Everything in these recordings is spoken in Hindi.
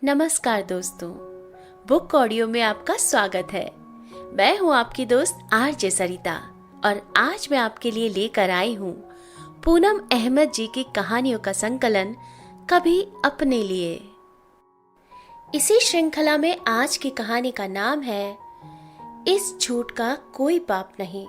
नमस्कार दोस्तों, बुक ऑडियो में आपका स्वागत है। मैं हूं आपकी दोस्त आरजे सरिता और आज मैं आपके लिए लेकर आई हूं पूनम अहमद जी की कहानियों का संकलन कभी अपने लिए। इसी श्रृंखला में आज की कहानी का नाम है इस झूठ का कोई पाप नहीं।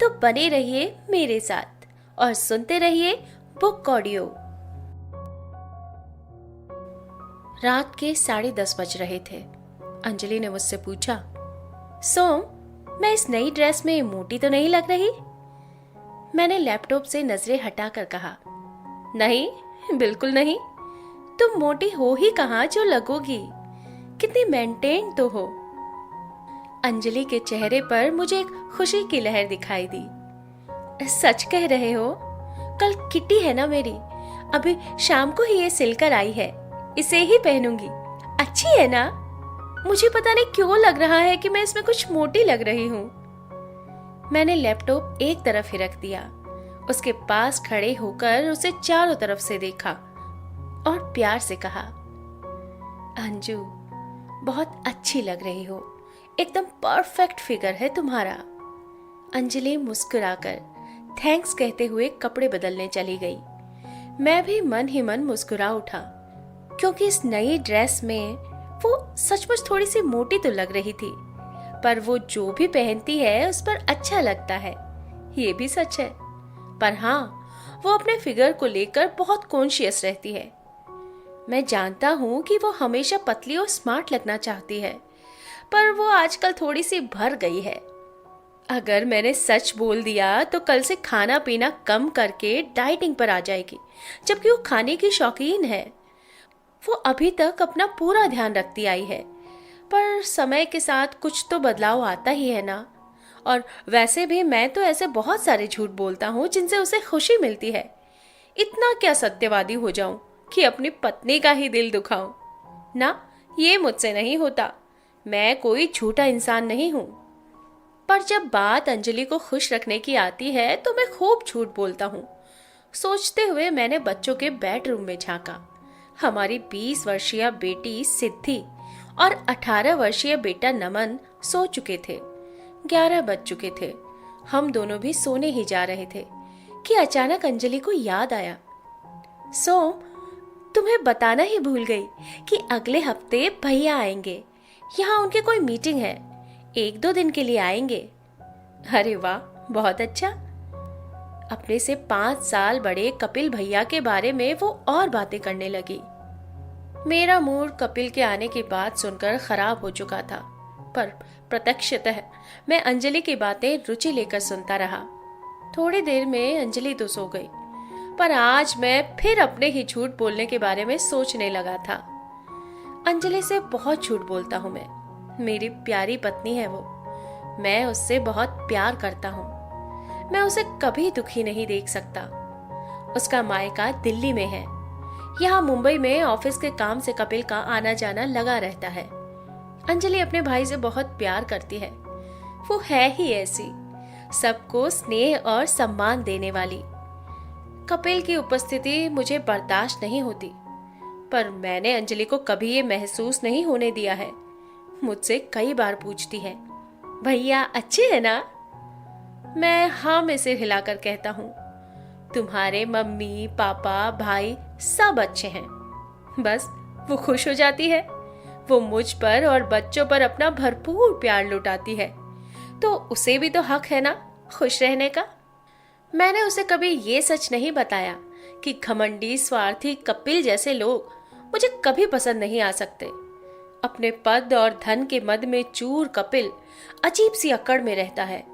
तो बने रहिए मेरे साथ और सुनते रहिए बुक ऑडियो। रात के 10:30 बज रहे थे। अंजलि ने मुझसे पूछा, सोम, मैं इस नई ड्रेस में मोटी तो नहीं लग रही? मैंने लैपटॉप से नजरें हटाकर कहा, नहीं, बिल्कुल नहीं। तुम मोटी हो ही कहाँ जो लगोगी, कितनी मेंटेन तो हो। अंजलि के चेहरे पर मुझे एक खुशी की लहर दिखाई दी। सच कह रहे हो? कल किट्टी है ना मेरी, अभी शाम को ही ये सिलकर आई है, इसे ही पहनूंगी। अच्छी है ना? मुझे पता नहीं क्यों लग रहा है कि मैं इसमें कुछ मोटी लग रही हूँ। मैंने लैपटॉप एक तरफ ही रख दिया, उसके पास खड़े होकर उसे चारों तरफ से देखा और प्यार से कहा, अंजू, बहुत अच्छी लग रही हो, एकदम परफेक्ट फिगर है तुम्हारा। अंजलि मुस्कुराकर थैंक्स कहते हुए कपड़े बदलने चली गई। मैं भी मन ही मन मुस्कुरा उठा, क्योंकि इस नई ड्रेस में वो सचमुच थोड़ी सी मोटी तो लग रही थी, पर वो जो भी पहनती है उस पर अच्छा लगता है, ये भी सच है। पर हाँ, वो अपने फिगर को लेकर बहुत कॉन्शियस रहती है। मैं जानता हूँ कि वो हमेशा पतली और स्मार्ट लगना चाहती है, पर वो आजकल थोड़ी सी भर गई है। अगर मैंने सच बोल दिया तो कल से खाना पीना कम करके डाइटिंग पर आ जाएगी, जबकि वो खाने की शौकीन है। वो अभी तक अपना पूरा ध्यान रखती आई है, पर समय के साथ कुछ तो बदलाव आता ही है ना। और वैसे भी मैं तो ऐसे बहुत सारे झूठ बोलता हूँ जिनसे उसे खुशी मिलती है। इतना क्या सत्यवादी हो जाऊं कि अपनी पत्नी का ही दिल दुखाऊं? ना, ये मुझसे नहीं होता। मैं कोई झूठा इंसान नहीं हूँ। पर जब बात अंजलि को खुश रखने की आती है तो मैं खूब झूठ बोलता हूँ। सोचते हुए मैंने बच्चों के बेडरूम में झांका। हमारी 20 वर्षीय बेटी सिद्धि और 18 वर्षीय बेटा नमन सो चुके थे। 11 बज चुके थे। हम दोनों भी सोने ही जा रहे थे कि अचानक अंजलि को याद आया, सोम, तुम्हें बताना ही भूल गई कि अगले हफ्ते भैया आएंगे। यहाँ उनकी कोई मीटिंग है, 1-2 दिन के लिए आएंगे। अरे वाह, बहुत अच्छा। अपने से 5 साल बड़े कपिल भैया के बारे में वो और बातें करने लगी। मेरा मूड कपिल के आने की बात सुनकर खराब हो चुका था, पर प्रत्यक्षतः मैं अंजलि की बातें रुचि लेकर सुनता रहा। थोड़ी देर में अंजलि तो सो गई, पर आज मैं फिर अपने ही झूठ बोलने के बारे में सोचने लगा था। अंजलि से बहुत झूठ बोलता हूँ मैं। मेरी प्यारी पत्नी है वो, मैं उससे बहुत प्यार करता हूँ। मैं उसे कभी दुखी नहीं देख सकता। उसका मायका दिल्ली में है। यहाँ मुंबई में ऑफिस के काम से कपिल का आना जाना लगा रहता है। अंजलि अपने भाई से बहुत प्यार करती है। वो है ही ऐसी, सबको स्नेह और सम्मान देने वाली। कपिल की उपस्थिति मुझे बर्दाश्त नहीं होती, पर मैंने अंजलि को कभी ये महसूस नहीं होने दिया है। मुझसे कई बार पूछती है, भैया अच्छे है ना? मैं हाँ में सिर हिलाकर कहता हूँ, तुम्हारे मम्मी पापा भाई सब अच्छे हैं। बस वो खुश हो जाती है। वो मुझ पर और बच्चों पर अपना भरपूर प्यार लुटाती है, तो उसे भी तो हक है ना खुश रहने का। मैंने उसे कभी ये सच नहीं बताया कि घमंडी स्वार्थी कपिल जैसे लोग मुझे कभी पसंद नहीं आ सकते। अपने पद और धन के मद में चूर कपिल अजीब सी अकड़ में रहता है।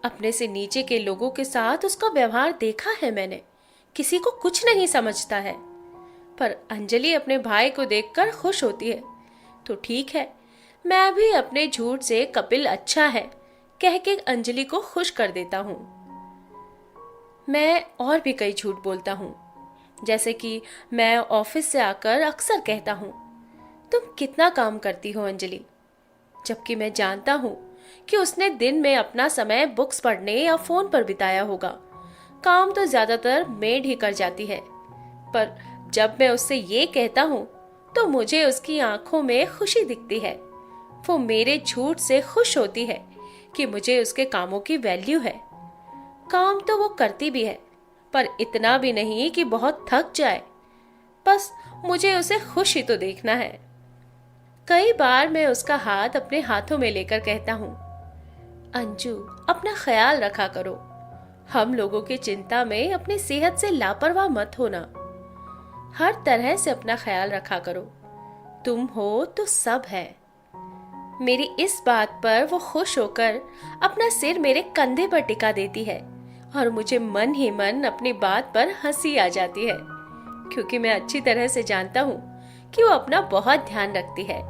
अपने से नीचे के लोगों के साथ उसका व्यवहार देखा है मैंने, किसी को कुछ नहीं समझता है। पर अंजलि अपने भाई को देखकर खुश होती है, तो ठीक है, मैं भी अपने झूठ से कपिल अच्छा है कह के अंजलि को खुश कर देता हूँ। मैं और भी कई झूठ बोलता हूँ, जैसे कि मैं ऑफिस से आकर अक्सर कहता हूँ, तुम कितना काम करती हो अंजलि, जबकि मैं जानता हूँ कि उसने दिन में अपना समय बुक्स पढ़ने या फोन पर बिताया होगा। काम तो ज्यादातर मेड ही कर जाती है। पर जब मैं उससे ये कहता हूँ तो मुझे उसकी आंखों में खुशी दिखती है। वो मेरे झूठ से खुश होती है कि मुझे उसके कामों की वैल्यू है। काम तो वो करती भी है, पर इतना भी नहीं कि बहुत थक जाए। बस मुझे उसे खुश ही तो देखना है। कई बार मैं उसका हाथ अपने हाथों में लेकर कहता हूँ, अंजू, अपना ख्याल रखा करो। हम लोगों की चिंता में अपनी सेहत से लापरवाह मत होना। हर तरह से अपना ख्याल रखा करो। तुम हो तो सब है। मेरी इस बात पर वो खुश होकर अपना सिर मेरे कंधे पर टिका देती है और मुझे मन ही मन अपनी बात पर हंसी आ जाती है, क्योंकि मैं अच्छी तरह से जानता हूँ कि वो अपना बहुत ध्यान रखती है।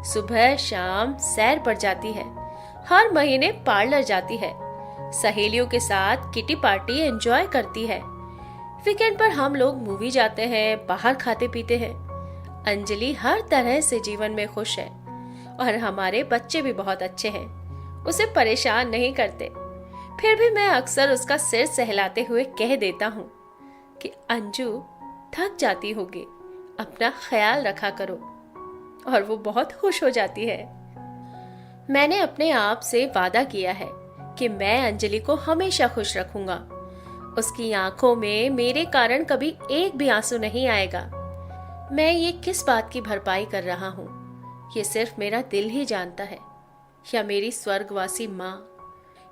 सुबह शाम सैर पर जाती है, हर महीने पार्लर जाती है, सहेलियों के साथ किटी पार्टी एंजॉय करती है। वीकेंड पर हम लोग मूवी जाते हैं, बाहर खाते पीते हैं। अंजलि हर तरह से जीवन में खुश है और हमारे बच्चे भी बहुत अच्छे हैं, उसे परेशान नहीं करते। फिर भी मैं अक्सर उसका सिर सहलाते हुए कह देता हूँ कि अंजू, थक जाती होगी, अपना ख्याल रखा करो, और वो बहुत खुश हो जाती है। मैंने अपने आप से वादा किया है कि मैं अंजलि को हमेशा खुश रखूंगा। उसकी आंखों में मेरे कारण कभी एक भी आंसू नहीं आएगा। मैं ये किस बात की भरपाई कर रहा हूँ, ये सिर्फ मेरा दिल ही जानता है, या मेरी स्वर्गवासी माँ।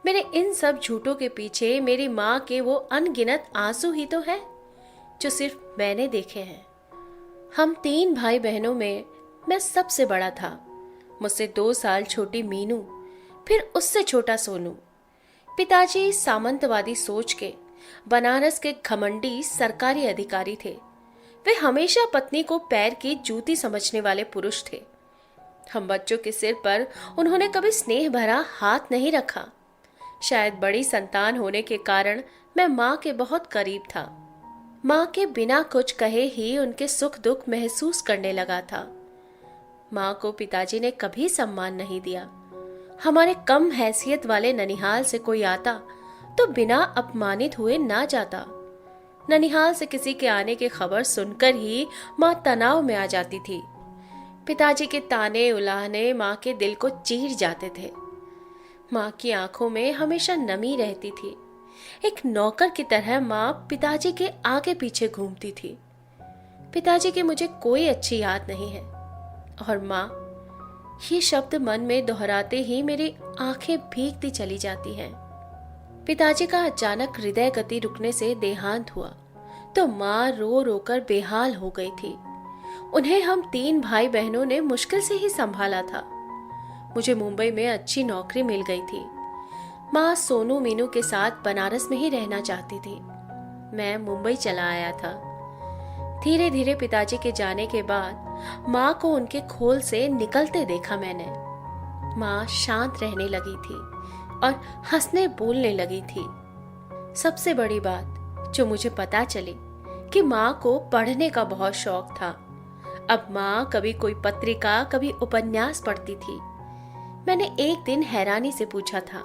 मेरे इन सब झूठों के पीछे मेरी माँ के वो अनगिनत आंसू ही तो है जो सिर्फ मैंने देखे हैं। हम 3 भाई बहनों में मैं सबसे बड़ा था। मुझसे 2 साल छोटी मीनू, फिर उससे छोटा सोनू। पिताजी सामंतवादी सोच के बनारस के घमंडी सरकारी अधिकारी थे। वे हमेशा पत्नी को पैर की जूती समझने वाले पुरुष थे। हम बच्चों के सिर पर उन्होंने कभी स्नेह भरा हाथ नहीं रखा। शायद बड़ी संतान होने के कारण मैं माँ के बहुत करीब था। माँ के बिना कुछ कहे ही उनके सुख दुख महसूस करने लगा था। माँ को पिताजी ने कभी सम्मान नहीं दिया। हमारे कम हैसियत वाले ननिहाल से कोई आता तो बिना अपमानित हुए ना जाता। ननिहाल से किसी के आने की खबर सुनकर ही माँ तनाव में आ जाती थी। पिताजी के ताने उलाहने माँ के दिल को चीर जाते थे। माँ की आंखों में हमेशा नमी रहती थी। एक नौकर की तरह माँ पिताजी के आगे पीछे घूमती थी। पिताजी की मुझे कोई अच्छी याद नहीं है। और माँ, ये शब्द मन में दोहराते ही मेरी आंखें भीगती चली जाती हैं। पिताजी का अचानक हृदय गति रुकने से देहांत हुआ तो माँ रो रो कर बेहाल हो गई थी। उन्हें हम 3 भाई बहनों ने मुश्किल से ही संभाला था। मुझे मुंबई में अच्छी नौकरी मिल गई थी। माँ सोनू मीनू के साथ बनारस में ही रहना चाहती थी। मैं मुंबई चला आया था। धीरे धीरे पिताजी के जाने के बाद माँ को उनके खोल से निकलते देखा मैंने। माँ शांत रहने लगी थी और हंसने बोलने लगी थी। सबसे बड़ी बात जो मुझे पता चली कि माँ को पढ़ने का बहुत शौक था। अब माँ कभी कोई पत्रिका, कभी उपन्यास पढ़ती थी। मैंने एक दिन हैरानी से पूछा था,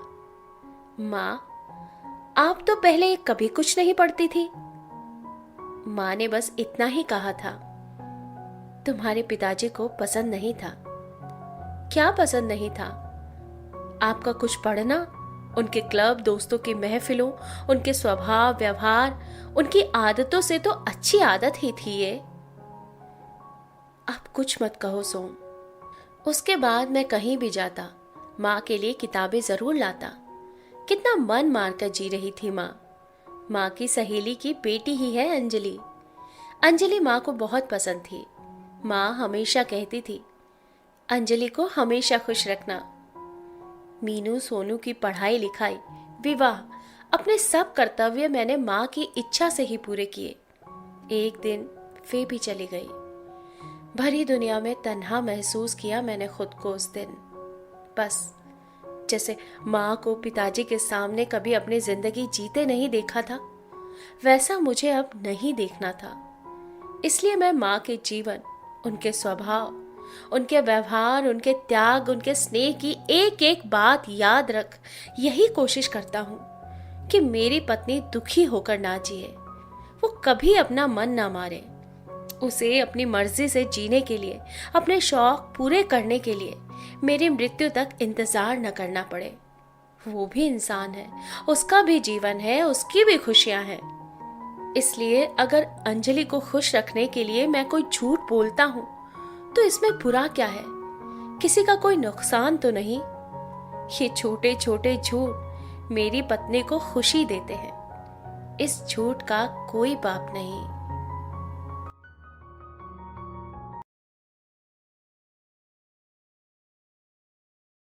माँ, आप तो पहले कभी कुछ नहीं पढ़ती थी। माँ ने बस इतना ही कहा था, तुम्हारे पिताजी को पसंद नहीं था। क्या पसंद नहीं था? आपका कुछ पढ़ना, उनके क्लब, दोस्तों की महफिलों, उनके स्वभाव व्यवहार, उनकी आदतों से तो अच्छी आदत ही थी ये। अब कुछ मत कहो सोम। उसके बाद मैं कहीं भी जाता माँ के लिए किताबें जरूर लाता। कितना मन मारकर जी रही थी माँ। माँ की सहेली की बेटी ही है अंजलि। अंजलि माँ को बहुत पसंद थी। माँ हमेशा कहती थी, अंजलि को हमेशा खुश रखना। मीनू सोनू की पढ़ाई लिखाई, विवाह, अपने सब कर्तव्य मैंने माँ की इच्छा से ही पूरे किए। एक दिन वे भी चली गई। भरी दुनिया में तन्हा महसूस किया मैंने खुद को उस दिन। बस जैसे माँ को पिताजी के सामने कभी अपनी जिंदगी जीते नहीं देखा था, वैसा मुझे अब नहीं देखना था। इसलिए मैं माँ के जीवन, उनके स्वभाव, उनके व्यवहार, उनके त्याग, उनके स्नेह की एक एक बात याद रख यही कोशिश करता हूँ कि मेरी पत्नी दुखी होकर ना जिए, वो कभी अपना मन ना मारे। उसे अपनी मर्जी से जीने के लिए, अपने शौक पूरे करने के लिए मेरी मृत्यु तक इंतजार न करना पड़े। वो भी इंसान है, उसका भी जीवन है, उसकी भी खुशियां हैं। इसलिए अगर अंजलि को खुश रखने के लिए मैं कोई झूठ बोलता हूं तो इसमें बुरा क्या है? किसी का कोई नुकसान तो नहीं। ये छोटे छोटे झूठ मेरी पत्नी को खुशी देते हैं। इस झूठ का कोई पाप नहीं।